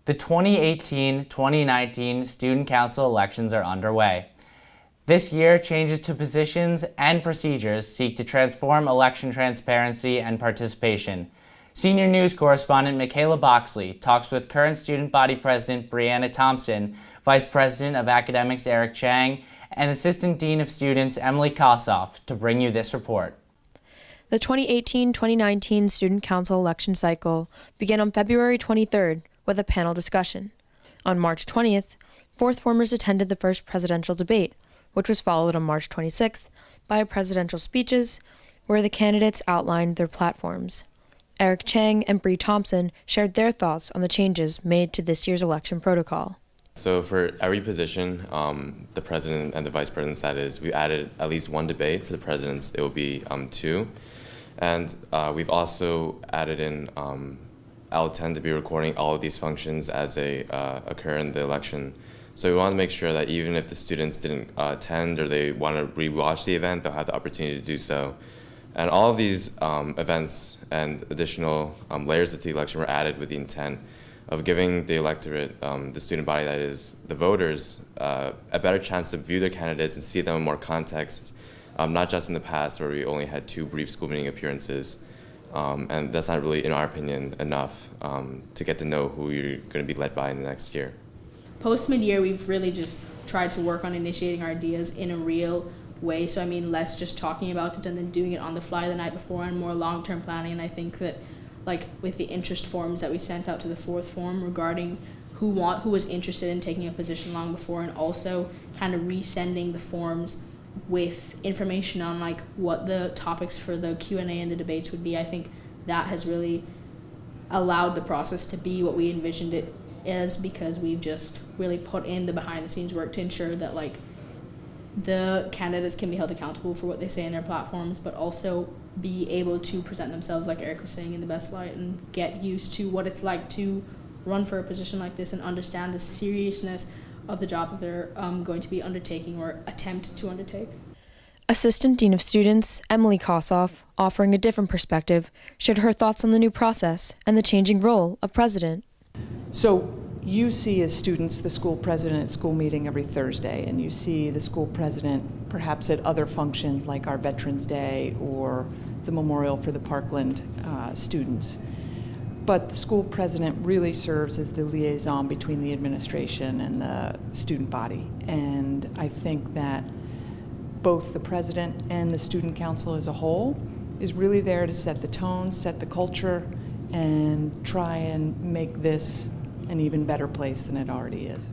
The 2018-2019 Student Council elections are underway. This year, changes to positions and procedures seek to transform election transparency and participation. Senior news correspondent Michaela Boxley talks with current student body president Brianna Thompson, vice president of academics Eric Chang, and assistant dean of students Emily Kossoff to bring you this report. The 2018-2019 Student Council election cycle began on February 23rd with a panel discussion. On March 20th, fourth formers attended the first presidential debate, which was followed on March 26th by presidential speeches where the candidates outlined their platforms. Eric Chang and Bree Thompson shared their thoughts on the changes made to this year's election protocol. So for every position, the president and the vice presidents, that is, we added at least one debate. For the presidents, it will be two. And we've also added in, I'll tend to be recording all of these functions as they occur in the election. So we want to make sure that even if the students didn't attend or they want to rewatch the event, they'll have the opportunity to do so. And all of these events and additional layers of the election were added with the intent of giving the electorate, the student body, that is, the voters, a better chance to view their candidates and see them in more context, not just in the past where we only had 2 brief school meeting appearances. And that's not really, in our opinion, enough to get to know who you're going to be led by in the next year. Post mid-year, we've really just tried to work on initiating our ideas in a real way. So I mean, less just talking about it and then doing it on the fly the night before, and more long-term planning. And I think that, like with the interest forms that we sent out to the fourth form regarding who was interested in taking a position long before, and also kind of resending the forms with information on like what the topics for the Q&A and the debates would be, I think that has really allowed the process to be what we envisioned it as, because we've just really put in the behind the scenes work to ensure that like the candidates can be held accountable for what they say in their platforms, but also be able to present themselves, like Eric was saying, in the best light, and get used to what it's like to run for a position like this and understand the seriousness of the job that they're going to be undertaking or attempt to undertake. Assistant Dean of Students Emily Kossoff, offering a different perspective, shared her thoughts on the new process and the changing role of president. So you see as students the school president at school meeting every Thursday, and you see the school president perhaps at other functions like our Veterans Day or the memorial for the Parkland students. But the school president really serves as the liaison between the administration and the student body. And I think that both the president and the student council as a whole is really there to set the tone, set the culture, and try and make this an even better place than it already is.